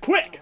quick,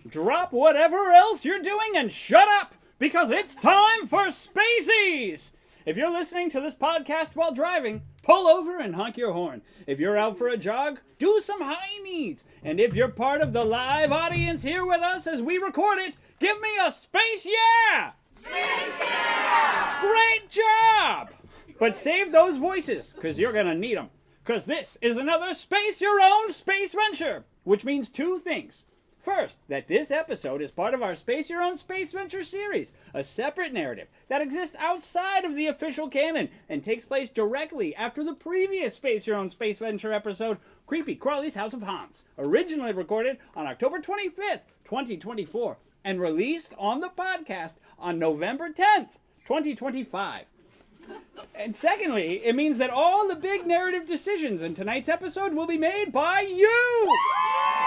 drop whatever else you're doing and shut up, because it's time for Spacies! If you're listening to this podcast while driving, pull over and honk your horn. If you're out for a jog, do some high knees. And if you're part of the live audience here with us as we record it, give me a space yeah! Space yeah! Great job! But save those voices, because you're going to need them. Because this is another Space Your Own Spaceventure, which means two things. First, that this episode is part of our Space Your Own Spaceventure series, a separate narrative that exists outside of the official canon and takes place directly after the previous Space Your Own Spaceventure episode, Creepy Crawly's House of Hans, originally recorded on October 25th, 2024, and released on the podcast on November 10th, 2025. And secondly, it means that all the big narrative decisions in tonight's episode will be made by you,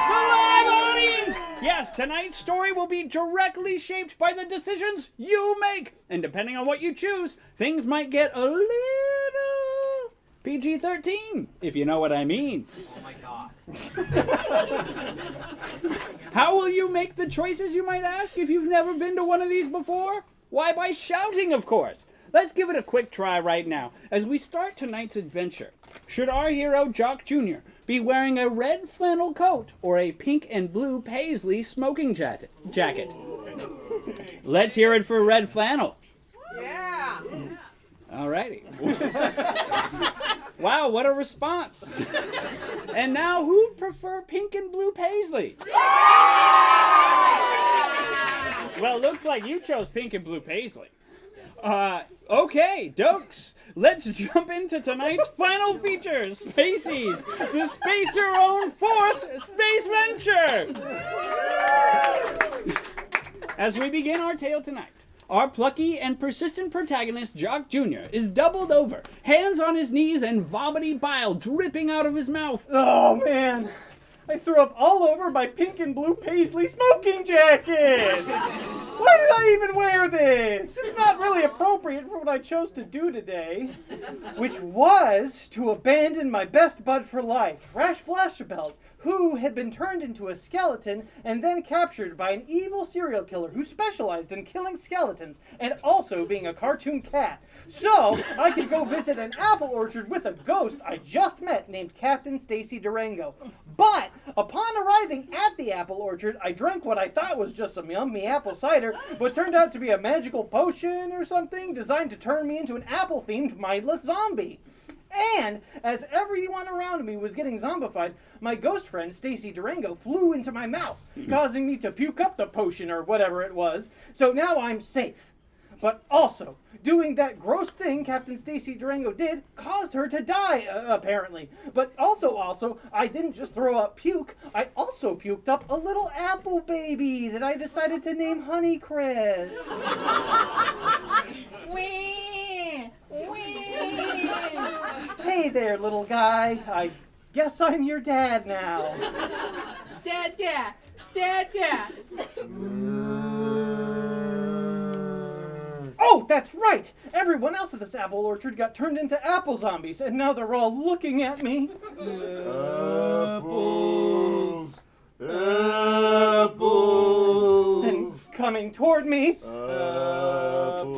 the live audience. Yes, tonight's story will be directly shaped by the decisions you make. And depending on what you choose, things might get a little PG-13, if you know what I mean. Oh my God. How will you make the choices, you might ask, if you've never been to one of these before? Why, by shouting, of course. Let's give it a quick try right now as we start tonight's adventure. Should our hero, Jock Jr., be wearing a red flannel coat or a pink and blue paisley smoking jacket? Let's hear it for red flannel. Yeah. Alrighty. Wow, what a response. And now, who'd prefer pink and blue paisley? Well, looks like you chose pink and blue paisley. Okay, dokes, let's jump into tonight's final feature, Spacies, the Space Your Own 4th Spaceventure! As we begin our tale tonight, our plucky and persistent protagonist, Jock Jr., is doubled over, hands on his knees and vomity bile dripping out of his mouth. Oh, man. I threw up all over my pink and blue paisley smoking jacket! Why did I even wear this? It's not really appropriate for what I chose to do today, which was to abandon my best bud for life, Rash Blashabelt, who had been turned into a skeleton and then captured by an evil serial killer who specialized in killing skeletons and also being a cartoon cat. So I could go visit an apple orchard with a ghost I just met named Captain Stacy Durango. But upon arriving at the apple orchard, I drank what I thought was just some yummy apple cider, but turned out to be a magical potion or something designed to turn me into an apple-themed mindless zombie. And as everyone around me was getting zombified, my ghost friend, Stacy Durango, flew into my mouth, causing me to puke up the potion or whatever it was. So now I'm safe. But also, doing that gross thing Captain Stacy Durango did caused her to die, apparently. But also, I didn't just throw up puke. I also puked up a little apple baby that I decided to name Honeycrisp. Wee! Wee! Hey there, little guy. I guess I'm your dad now. Dad! Oh, that's right! Everyone else at this apple orchard got turned into apple zombies, and now they're all looking at me. Apples! Apples! And coming toward me. Apples!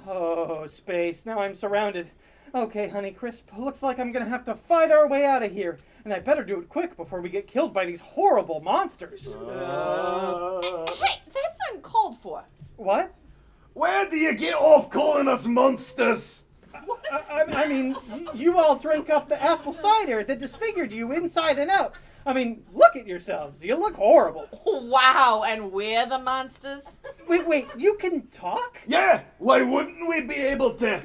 Oh, space. Now I'm surrounded. Okay, Honeycrisp, looks like I'm gonna have to fight our way out of here. And I better do it quick before we get killed by these horrible monsters. Hey, that's uncalled for. What? Where do you get off calling us monsters? I mean, you all drank up the apple cider that disfigured you inside and out. I mean, look at yourselves. You look horrible. Wow, and we're the monsters? Wait, you can talk? Yeah, why wouldn't we be able to?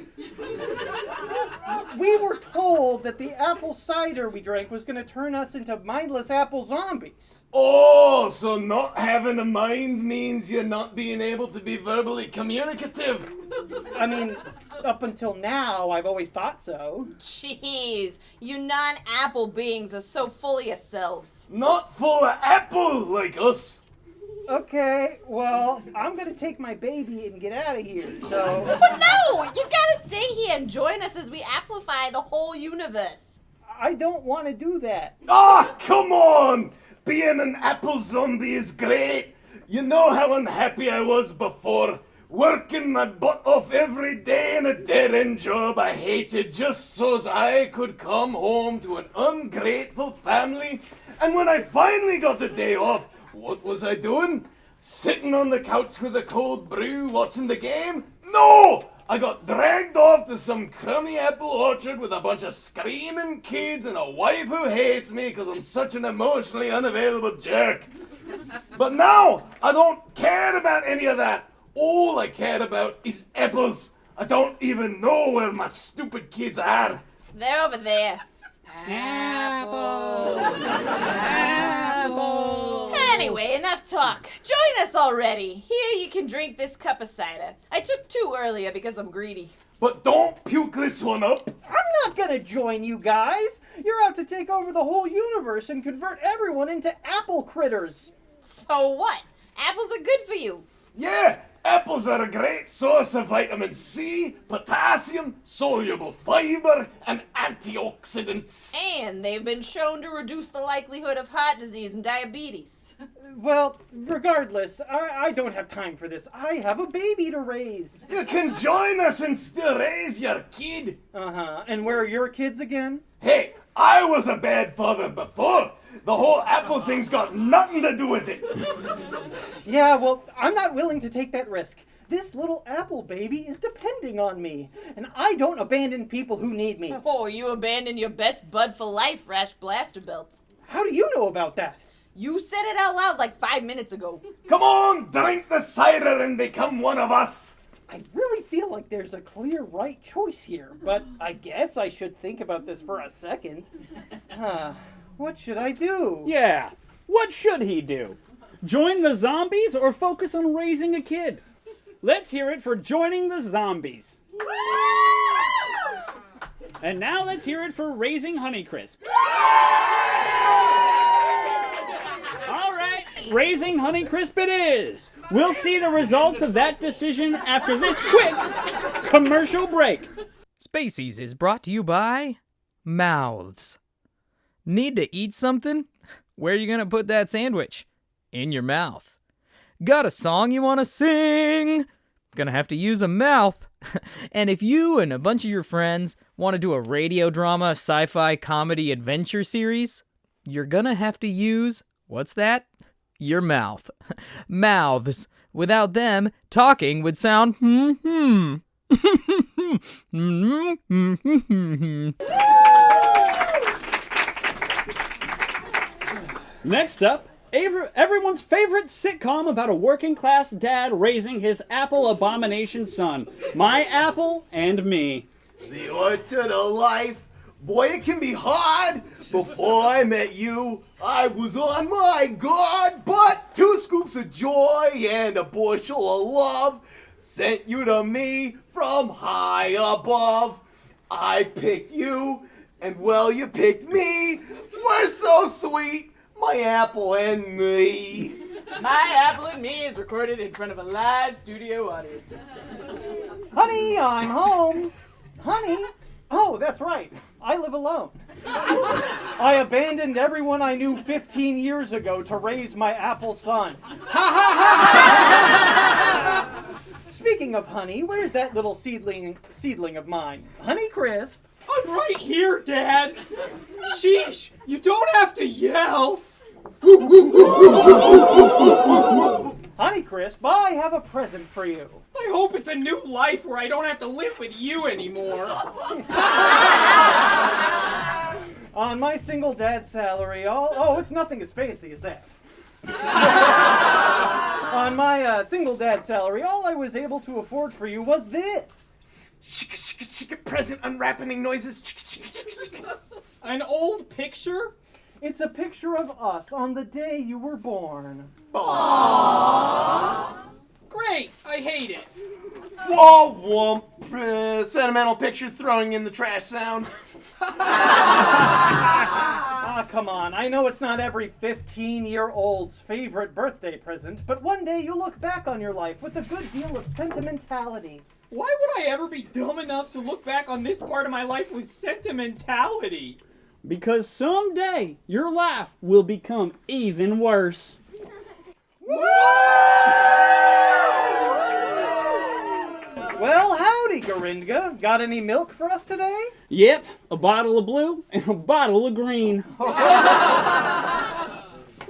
We were told that the apple cider we drank was going to turn us into mindless apple zombies. Oh, so not having a mind means you're not being able to be verbally communicative? I mean, up until now, I've always thought so. Jeez, you non-apple beings are so full of yourselves. Not full of apple like us. Okay, well, I'm going to take my baby and get out of here, so... But no, you gotta stay here and join us as we amplify the whole universe. I don't want to do that. Ah, come on! Being an apple zombie is great. You know how unhappy I was before? Working my butt off every day in a dead-end job I hated just so as I could come home to an ungrateful family. And when I finally got the day off, what was I doing? Sitting on the couch with a cold brew watching the game? No! I got dragged off to some crummy apple orchard with a bunch of screaming kids and a wife who hates me because I'm such an emotionally unavailable jerk. But now, I don't care about any of that. All I care about is apples. I don't even know where my stupid kids are. They're over there. Apple. Apple. Anyway, enough talk. Join us already. Here you can drink this cup of cider. I took 2 earlier because I'm greedy. But don't puke this one up. I'm not gonna join you guys. You're out to take over the whole universe and convert everyone into apple critters. So what? Apples are good for you. Yeah, apples are a great source of vitamin C, potassium, soluble fiber, and antioxidants. And they've been shown to reduce the likelihood of heart disease and diabetes. Well, regardless, I don't have time for this. I have a baby to raise. You can join us and still raise your kid. Uh-huh. And where are your kids again? Hey, I was a bad father before. The whole apple thing's got nothing to do with it. Yeah, well, I'm not willing to take that risk. This little apple baby is depending on me, and I don't abandon people who need me. Oh, you abandoned your best bud for life, Rash Blasterbelt. How do you know about that? You said it out loud like 5 minutes ago. Come on, drink the cider and become one of us. I really feel like there's a clear right choice here, but I guess I should think about this for a second. What should I do? Yeah, what should he do? Join the zombies or focus on raising a kid? Let's hear it for joining the zombies. And now let's hear it for raising Honeycrisp. All right, raising Honeycrisp it is. We'll see the results of that decision after this quick commercial break. Spacies is brought to you by Mouths. Need to eat something? Where are you going to put that sandwich? In your mouth. Got a song you want to sing? Gonna have to use a mouth. And if you and a bunch of your friends want to do a radio drama, sci-fi, comedy, adventure series, you're gonna have to use, what's that? Your mouth. Mouths. Without them, talking would sound Next up, everyone's favorite sitcom about a working-class dad raising his apple abomination son. My Apple and Me. The orchard of life. Boy, it can be hard. Before I met you, I was on my guard, but 2 scoops of joy and a bushel of love sent you to me from high above. I picked you, and well, you picked me. We're so sweet, my apple and me. My Apple and Me is recorded in front of a live studio audience. Honey, I'm home. Honey? Oh, that's right. I live alone. I abandoned everyone I knew 15 years ago to raise my apple son. Speaking of honey, where's that little seedling of mine? Honeycrisp. I'm right here, Dad. Sheesh, you don't have to yell. Honeycrisp, I have a present for you. I hope it's a new life where I don't have to live with you anymore. On my single dad salary, it's nothing as fancy as that. On my single dad salary, all I was able to afford for you was this. Present unwrapping noises. An old picture? It's a picture of us on the day you were born. Great, I hate it. Whoa, whoomp. Sentimental picture throwing in the trash sound. Come on. I know it's not every 15-year-old's favorite birthday present, but one day you'll look back on your life with a good deal of sentimentality. Why would I ever be dumb enough to look back on this part of my life with sentimentality? Because someday your life will become even worse. Well, howdy, Garinga. Got any milk for us today? Yep, a bottle of blue and a bottle of green.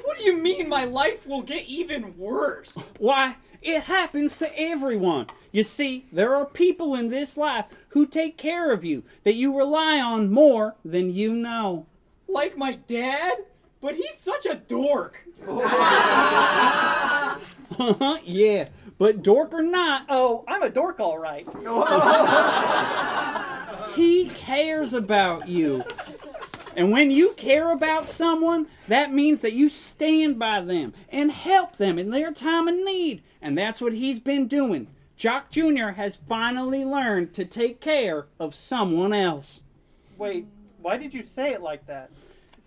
What do you mean my life will get even worse? Why, it happens to everyone. You see, there are people in this life who take care of you, that you rely on more than you know. Like my dad? But he's such a dork. Yeah, but dork or not, Oh, I'm a dork, all right. he cares about you. And when you care about someone, that means that you stand by them and help them in their time of need. And that's what he's been doing. Jock Jr. has finally learned to take care of someone else. Wait, why did you say it like that?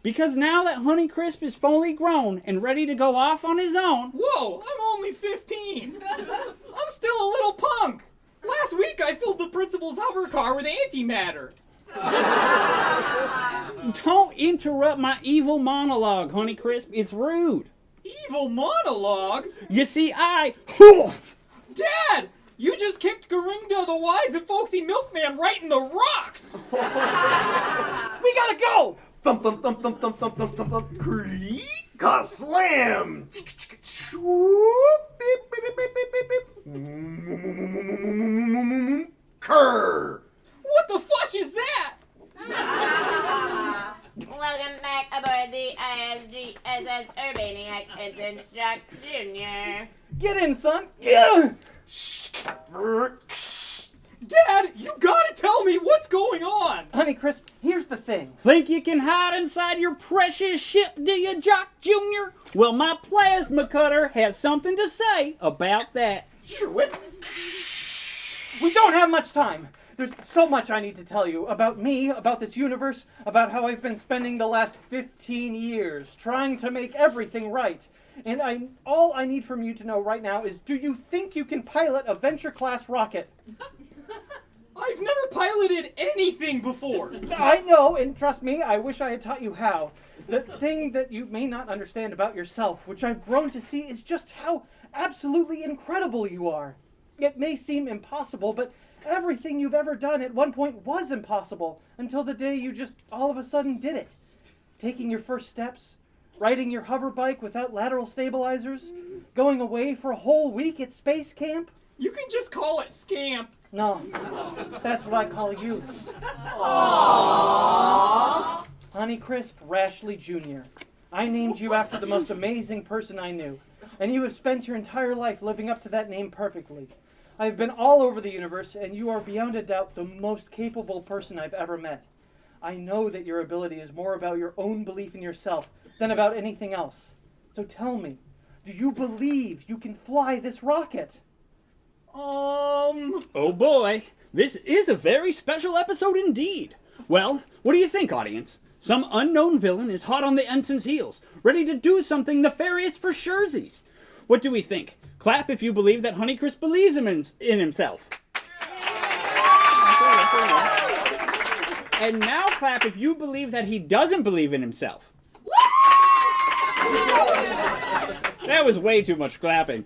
Because now that Honeycrisp is fully grown and ready to go off on his own, Whoa, I'm only 15. I'm still a little punk. Last week I filled the principal's hover car with antimatter. don't interrupt my evil monologue, Honeycrisp. It's rude. Evil monologue? You see, Dad! You just kicked Garinga the wise and folksy milkman right in the rocks! We gotta go! Thump, thump, thump, thump, thump, thump, thump, thump, thump. Creak, slam. Swoop, beep, beep, beep, beep, beep, beep. Curr. What the fush is that? Welcome back aboard the ISGSS Urbaniac. It's Jock Jr. Get in, son! Yeah! Dad, you gotta tell me what's going on! Honeycrisp, here's the thing. think you can hide inside your precious ship, do you, Jock Jr.? Well, my plasma cutter has something to say about that. We don't have much time. There's so much I need to tell you about me, about this universe, about how I've been spending the last 15 years trying to make everything right. And all I need from you to know right now is, do you think you can pilot a Venture-class rocket? I've never piloted anything before! I know, and trust me, I wish I had taught you how. The thing that you may not understand about yourself, which I've grown to see, is just how absolutely incredible you are. It may seem impossible, but everything you've ever done at one point was impossible until the day you just all of a sudden did it. Taking your first steps, riding your hover bike without lateral stabilizers, going away for a whole week at space camp. You can just call it scamp. No, that's what I call you. Honeycrisp Rashley Jr. I named you after the most amazing person I knew, and you have spent your entire life living up to that name perfectly. I have been all over the universe, and you are beyond a doubt the most capable person I've ever met. I know that your ability is more about your own belief in yourself than about anything else. So tell me, do you believe you can fly this rocket? Oh boy, this is a very special episode indeed. Well, what do you think, audience? Some unknown villain is hot on the ensign's heels, ready to do something nefarious for Sherzies. What do we think? Clap if you believe that Honeycrisp believes in himself. And now clap if you believe that he doesn't believe in himself. That was way too much clapping.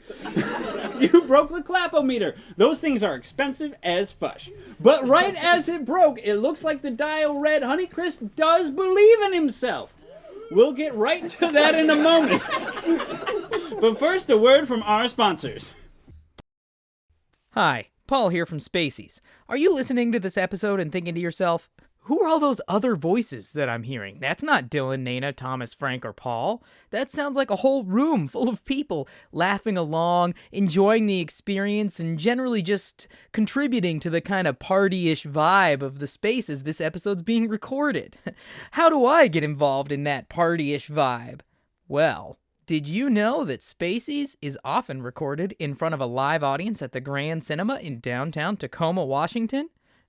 You broke the clapometer. Those things are expensive as fush. But right as it broke, it looks like the dial read Honeycrisp does believe in himself. We'll get right to that in a moment. But first, a word from our sponsors. Hi, Paul here from Spacies. Are you listening to this episode and thinking to yourself, who are all those other voices that I'm hearing? That's not Dylan, Nana, Thomas, Frank, or Paul. That sounds like a whole room full of people laughing along, enjoying the experience, and generally just contributing to the kind of party-ish vibe of the space as this episode's being recorded. How do I get involved in that party-ish vibe? Well, did you know that Spacies is often recorded in front of a live audience at the Grand Cinema in downtown Tacoma, Washington?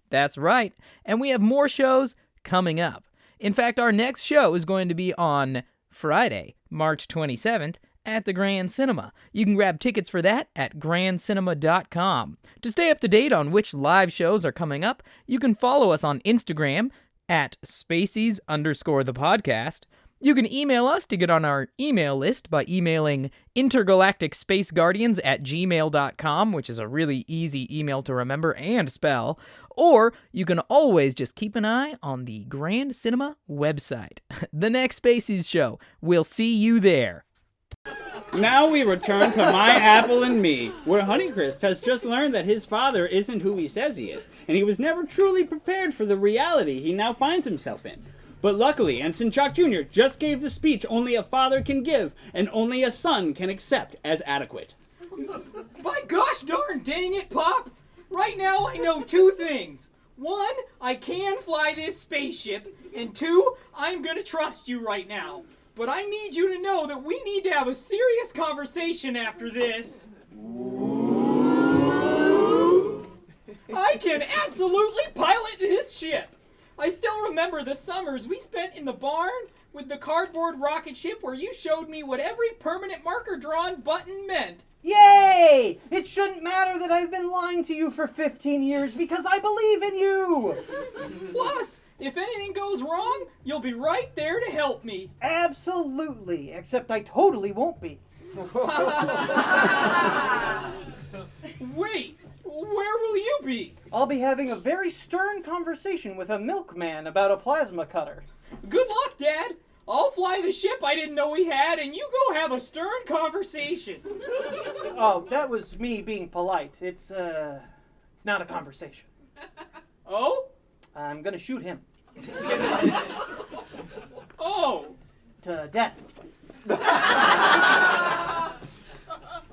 That's right, and we have more shows coming up. In fact, our next show is going to be on Friday, March 27th, at the Grand Cinema. You can grab tickets for that at grandcinema.com. To stay up to date on which live shows are coming up, you can follow us on Instagram at Spacies_the podcast. You can email us to get on our email list by emailing intergalacticspaceguardians@gmail.com, which is a really easy email to remember and spell. Or you can always just keep an eye on the Grand Cinema website. The next Spacies show. We'll see you there. Now we return to My Apple and Me, where Honeycrisp has just learned that his father isn't who he says he is, and he was never truly prepared for the reality he now finds himself in. But luckily, Ensign Jock Jr. just gave the speech only a father can give, and only a son can accept as adequate. By gosh darn dang it, Pop! Right now I know two things. One, I can fly this spaceship, and two, I'm gonna trust you right now. But I need you to know that we need to have a serious conversation after this. I can absolutely pilot this ship! I still remember the summers we spent in the barn with the cardboard rocket ship where you showed me what every permanent marker drawn button meant. Yay! It shouldn't matter that I've been lying to you for 15 years because I believe in you! Plus, if anything goes wrong, you'll be right there to help me. Absolutely, except I totally won't be. Wait, where will you be? I'll be having a very stern conversation with a milkman about a plasma cutter. Good luck, Dad. I'll fly the ship I didn't know we had, and you go have a stern conversation. Oh, that was me being polite. It's not a conversation. Oh? I'm gonna shoot him. Oh. To death.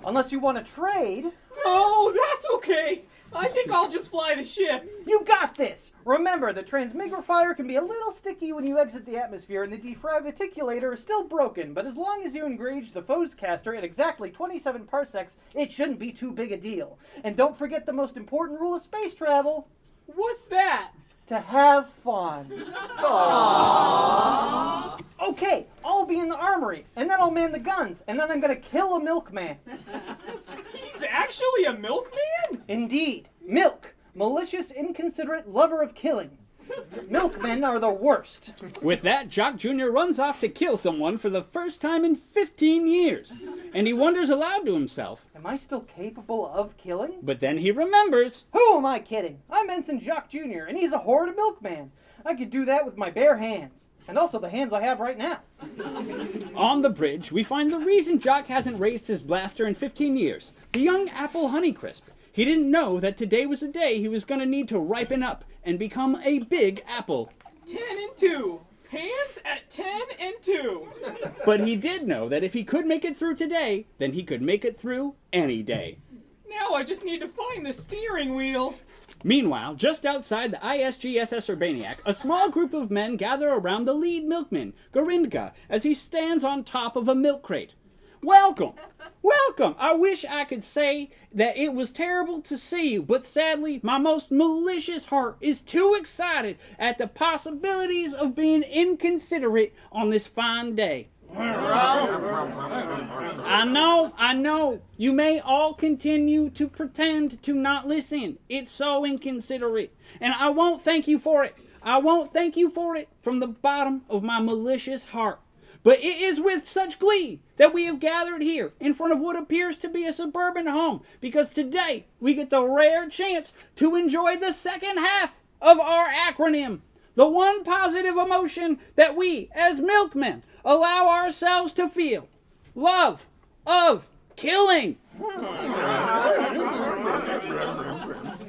Unless you want to trade. Oh, that's okay. I think I'll just fly the ship. You got this! Remember, the transmigrifier can be a little sticky when you exit the atmosphere, and the defraviticulator is still broken, but as long as you engage the Foescaster at exactly 27 parsecs, it shouldn't be too big a deal. And don't forget the most important rule of space travel. What's that? To have fun. Aww. Okay, I'll be in the armory, and then I'll man the guns, and then I'm gonna kill a milkman. He's actually a milkman? Indeed. Milk. Malicious, inconsiderate, lover of killing. Milkmen are the worst. With that, Jock Jr. runs off to kill someone for the first time in 15 years. And he wonders aloud to himself, Am I still capable of killing? but then he remembers. Who am I kidding? I'm Ensign Jock Jr., and he's a horrid milkman. I could do that with my bare hands. And also the hands I have right now. On the bridge, we find the reason Jock hasn't raised his blaster in 15 years. The young apple Honeycrisp. He didn't know that today was the day he was going to need to ripen up and become a big apple. 10 and 2. Hands at 10 and 2. But he did know that if he could make it through today, then he could make it through any day. Now I just need to find the steering wheel. Meanwhile, just outside the ISGSS Urbaniac, a small group of men gather around the lead milkman, Gorindka, as he stands on top of a milk crate. Welcome! Welcome! I wish I could say that it was terrible to see you, but sadly, my most malicious heart is too excited at the possibilities of being inconsiderate on this fine day. I know, you may all continue to pretend to not listen. It's so inconsiderate, and I won't thank you for it. I won't thank you for it from the bottom of my malicious heart. But it is with such glee that we have gathered here in front of what appears to be a suburban home, because today we get the rare chance to enjoy the second half of our acronym. The one positive emotion that we, as milkmen, allow ourselves to feel. Love of killing.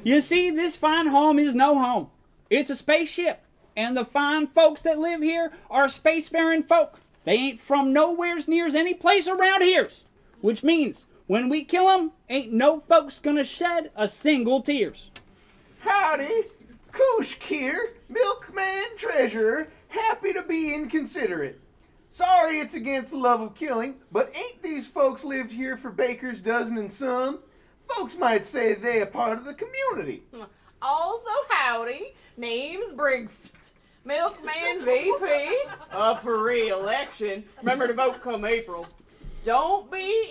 You see, this fine home is no home. It's a spaceship, and the fine folks that live here are spacefaring folk. They ain't from nowheres nears any place around here's, which means when we kill 'em, ain't no folks gonna shed a single tears. Howdy, Koosh here, milkman treasurer, happy to be inconsiderate. Sorry it's against the love of killing, but ain't these folks lived here for baker's dozen and some? Folks might say they a part of the community. Also, howdy. Name's Brigft. Milkman VP. Up for re-election. Remember to vote come April. Don't be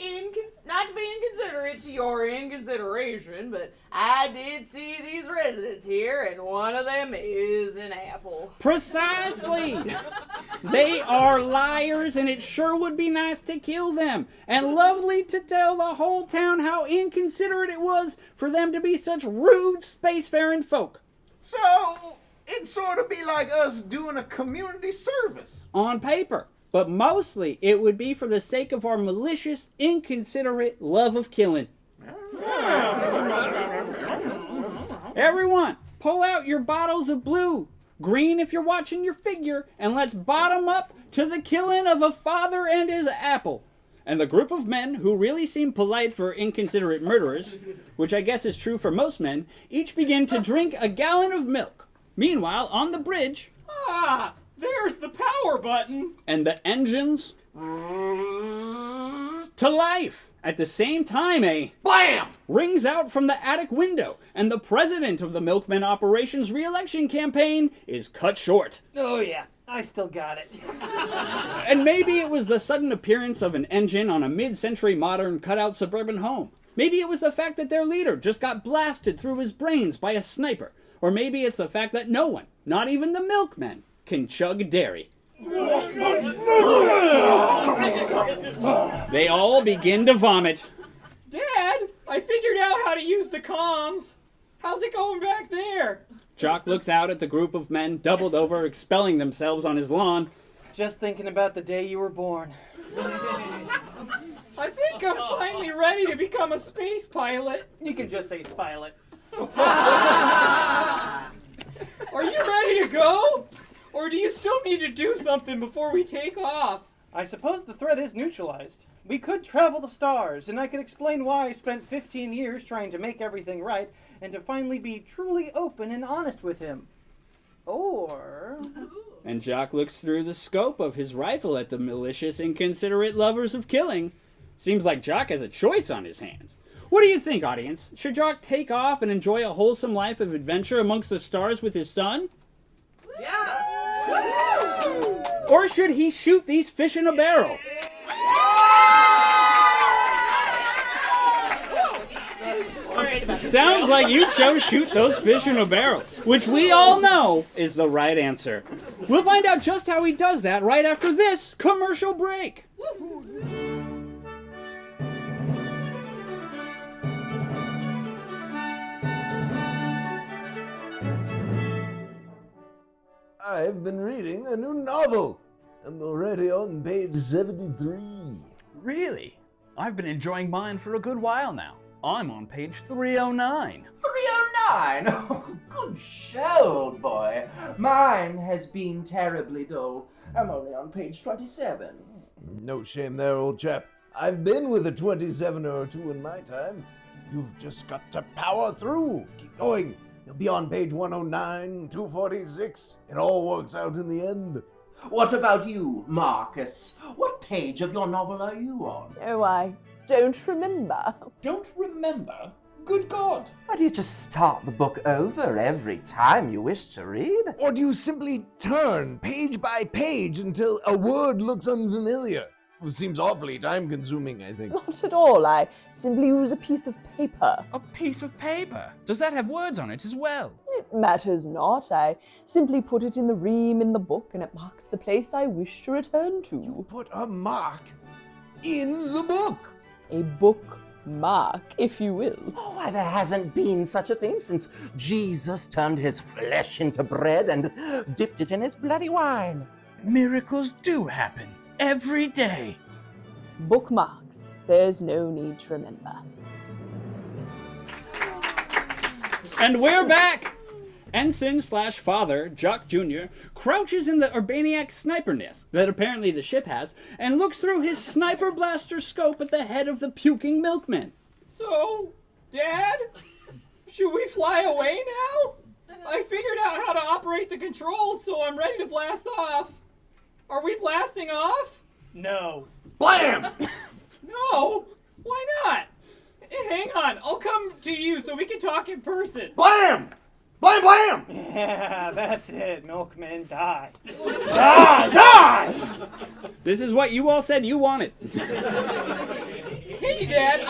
Not to be inconsiderate to your inconsideration, but I did see these residents here, and one of them is an apple. Precisely! They are liars, and it sure would be nice to kill them. And lovely to tell the whole town how inconsiderate it was for them to be such rude spacefaring folk. So, it'd sort of be like us doing a community service. On paper. But mostly, it would be for the sake of our malicious, inconsiderate love of killing. Everyone, pull out your bottles of blue, green if you're watching your figure, and let's bottom up to the killing of a father and his apple. And the group of men who really seem polite for inconsiderate murderers, which I guess is true for most men, each begin to drink a gallon of milk. Meanwhile, on the bridge... Ah! There's the power button! And the engines to life. At the same time, a BLAM! rings out from the attic window, and the president of the Milkmen Operations re-election campaign is cut short. Oh yeah, I still got it. And maybe it was the sudden appearance of an engine on a mid-century modern cutout suburban home. Maybe it was the fact that their leader just got blasted through his brains by a sniper. Or maybe it's the fact that no one, not even the milkmen, can chug dairy. They all begin to vomit. Dad, I figured out how to use the comms. How's it going back there? Jock looks out at the group of men doubled over, expelling themselves on his lawn. Just thinking about the day you were born. I think I'm finally ready to become a space pilot. You can just say pilot. Are you ready to go? Or do you still need to do something before we take off? I suppose the threat is neutralized. We could travel the stars, and I could explain why I spent 15 years trying to make everything right, and to finally be truly open and honest with him. Or... And Jock looks through the scope of his rifle at the malicious, inconsiderate lovers of killing. Seems like Jock has a choice on his hands. What do you think, audience? Should Jock take off and enjoy a wholesome life of adventure amongst the stars with his son? Yeah! Or should he shoot these fish in a barrel? Sounds like you chose shoot those fish in a barrel, which we all know is the right answer. We'll find out just how he does that right after this commercial break. I've been reading a new novel. I'm already on page 73. Really? I've been enjoying mine for a good while now. I'm on page 309. 309? Oh, good show, old boy. Mine has been terribly dull. I'm only on page 27. No shame there, old chap. I've been with a 27 or two in my time. You've just got to power through. Keep going. You'll be on page 109, 246. It all works out in the end. What about you, Marcus? What page of your novel are you on? Oh, I don't remember. Don't remember? Good God! Why do you just start the book over every time you wish to read? Or do you simply turn page by page until a word looks unfamiliar? It seems awfully time-consuming, I think. Not at all. I simply use a piece of paper. A piece of paper? Does that have words on it as well? It matters not. I simply put it in the ream in the book, and it marks the place I wish to return to. You put a mark in the book? A bookmark, if you will. Oh, why, there hasn't been such a thing since Jesus turned his flesh into bread and dipped it in his bloody wine. Miracles do happen. Every day. Bookmarks. There's no need to remember. And we're back! Ensign/Father, Jock Jr., crouches in the Urbaniac sniper nest that apparently the ship has, and looks through his sniper blaster scope at the head of the puking milkman. So, Dad, should we fly away now? I figured out how to operate the controls, so I'm ready to blast off. Are we blasting off? No. BLAM! No? Why not? Hang on, I'll come to you so we can talk in person. BLAM! BLAM, BLAM! Yeah, that's it. Milkmen die. Die! This is what you all said you wanted. Hey, Dad.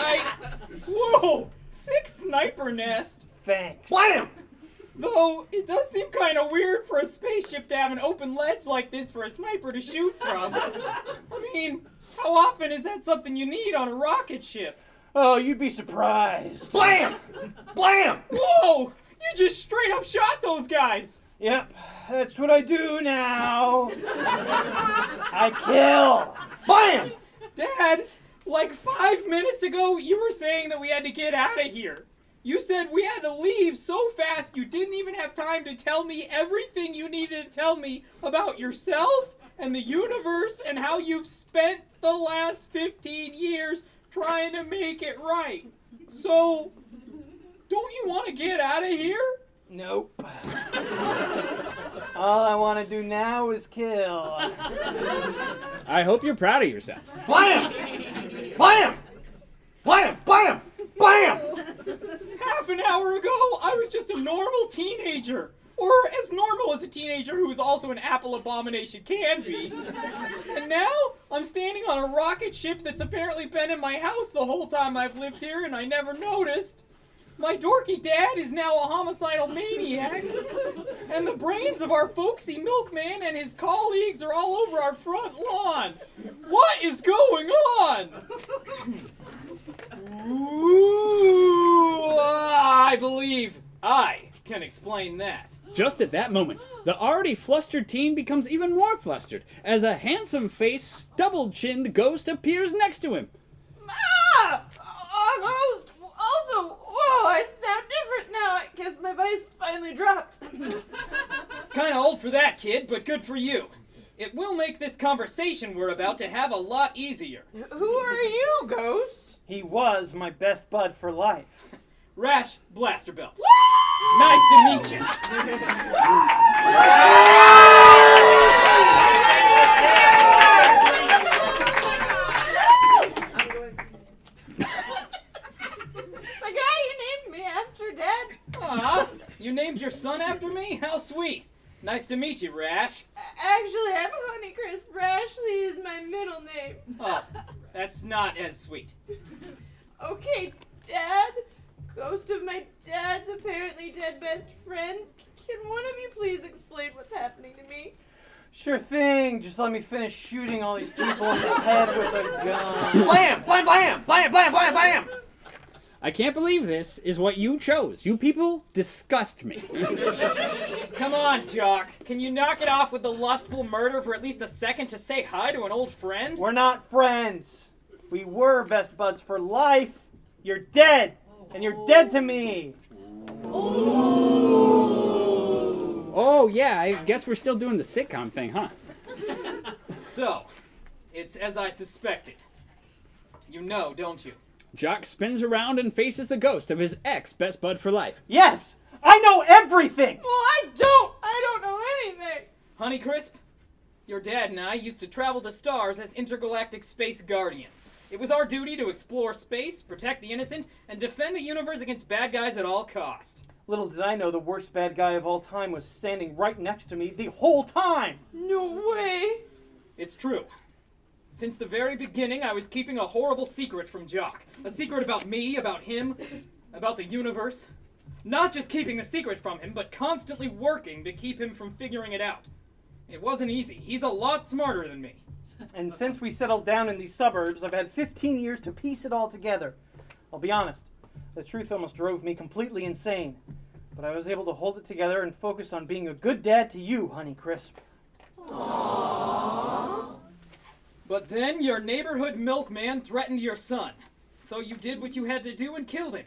Whoa! Sick sniper nest. Thanks. Blam! Though, it does seem kind of weird for a spaceship to have an open ledge like this for a sniper to shoot from. I mean, how often is that something you need on a rocket ship? Oh, you'd be surprised. Blam! Blam! Whoa! You just straight up shot those guys! Yep, that's what I do now. I kill. Blam! Dad, like 5 minutes ago, you were saying that we had to get out of here. You said we had to leave so fast you didn't even have time to tell me everything you needed to tell me about yourself and the universe and how you've spent the last 15 years trying to make it right. So, don't you want to get out of here? Nope. All I want to do now is kill. I hope you're proud of yourself. Blam! Blam! Blam! Blam! Blam! Half an hour ago, I was just a normal teenager. Or as normal as a teenager who is also an apple abomination can be. And now, I'm standing on a rocket ship that's apparently been in my house the whole time I've lived here and I never noticed. My dorky dad is now a homicidal maniac. And the brains of our folksy milkman and his colleagues are all over our front lawn. What is going on? Ooh, I believe I can explain that. Just at that moment, the already flustered teen becomes even more flustered as a handsome-faced, stubble-chinned ghost appears next to him. Ah! Ghost! Also, whoa, I sound different now. I guess my voice finally dropped. Kinda old for that, kid, but good for you. It will make this conversation we're about to have a lot easier. Who are you, Ghost? He was my best bud for life. Rash Blasterbelt. Nice to meet you. The guy you named me after, Dad. Aw, you named your son after me? How sweet. Nice to meet you, Rash. Actually, I'm Honeycrisp. Ashley is my middle name. Oh, that's not as sweet. Okay, Dad. Ghost of my dad's apparently dead best friend. Can one of you please explain what's happening to me? Sure thing. Just let me finish shooting all these people in the head with a gun. Blam! Blam! Blam! Blam! Blam! Blam! Blam! I can't believe this is what you chose. You people disgust me. Come on, Jock. Can you knock it off with the lustful murder for at least a second to say hi to an old friend? We're not friends. We were best buds for life. You're dead. And you're dead to me. Oh, yeah, I guess we're still doing the sitcom thing, huh? So, it's as I suspected. You know, don't you? Jock spins around and faces the ghost of his ex-best bud for life. Yes, I know everything. Well, I don't know anything. Honeycrisp, your dad and I used to travel the stars as intergalactic space guardians. It was our duty to explore space, protect the innocent, and defend the universe against bad guys at all cost. Little did I know the worst bad guy of all time was standing right next to me the whole time. No way. It's true. Since the very beginning, I was keeping a horrible secret from Jock. A secret about me, about him, about the universe. Not just keeping the secret from him, but constantly working to keep him from figuring it out. It wasn't easy. He's a lot smarter than me. And since we settled down in these suburbs, I've had 15 years to piece it all together. I'll be honest, the truth almost drove me completely insane. But I was able to hold it together and focus on being a good dad to you, Honeycrisp. Aww. But then your neighborhood milkman threatened your son. So you did what you had to do and killed him.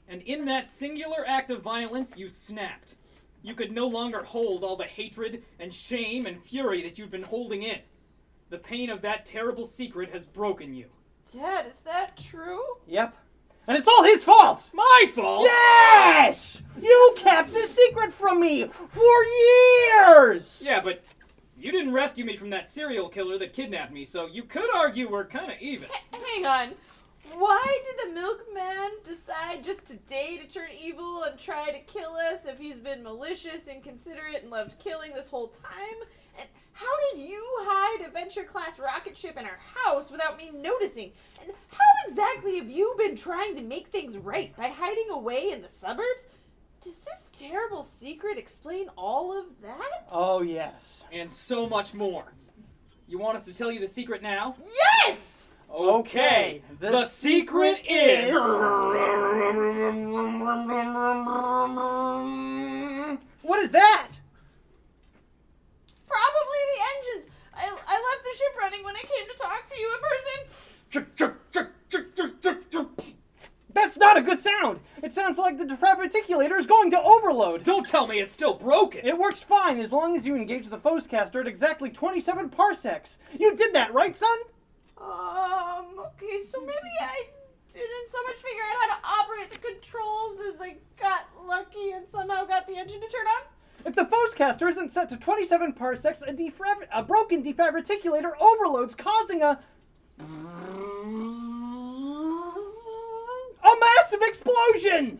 And in that singular act of violence, you snapped. You could no longer hold all the hatred and shame and fury that you'd been holding in. The pain of that terrible secret has broken you. Dad, is that true? Yep. And it's all his fault! My fault? Yes! You kept the secret from me for years! Yeah, but you didn't rescue me from that serial killer that kidnapped me, so you could argue we're kind of even. Hang on. Why did the milkman decide just today to turn evil and try to kill us if he's been malicious, inconsiderate, and loved killing this whole time? And how did you hide a Venture-class rocket ship in our house without me noticing? And how exactly have you been trying to make things right by hiding away in the suburbs? Does this terrible secret explain all of that? Oh, yes. And so much more. You want us to tell you the secret now? Yes! Okay. The secret is... What is that? Probably the engines. I left the ship running when I came to talk to you in person. That's not a good sound. It sounds like the defabriticulator is going to overload. Don't tell me it's still broken. It works fine as long as you engage the Foecaster at exactly 27 parsecs. You did that, right, son? Okay, so maybe I didn't so much figure out how to operate the controls as I got lucky and somehow got the engine to turn on. If the Foecaster isn't set to 27 parsecs, a broken defabriticulator overloads, causing a massive explosion!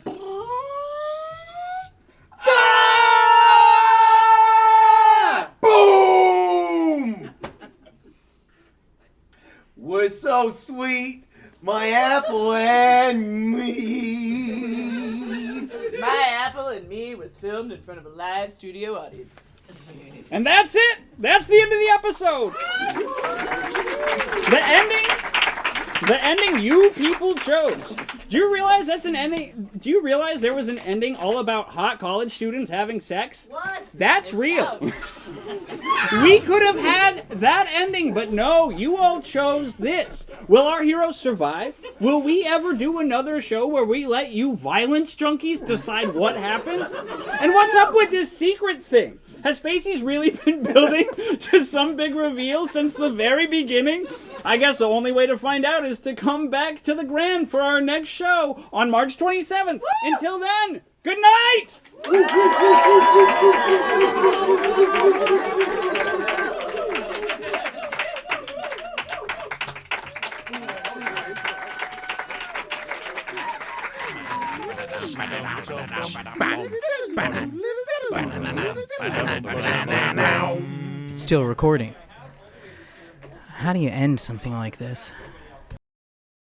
Ah! Boom! We're so sweet, my apple and me. My Apple and Me was filmed in front of a live studio audience. And that's it. That's the end of the episode. The ending you people chose. Do you realize that's an ending? Do you realize there was an ending all about hot college students having sex? What? That's real. We could have had that ending, but no, you all chose this. Will our heroes survive? Will we ever do another show where we let you violence junkies decide what happens? And what's up with this secret thing? Has Spacies really been building to some big reveal since the very beginning? I guess the only way to find out is to come back to the Grand for our next show on March 27th. Woo! Until then, good night! It's still recording. How do you end something like this?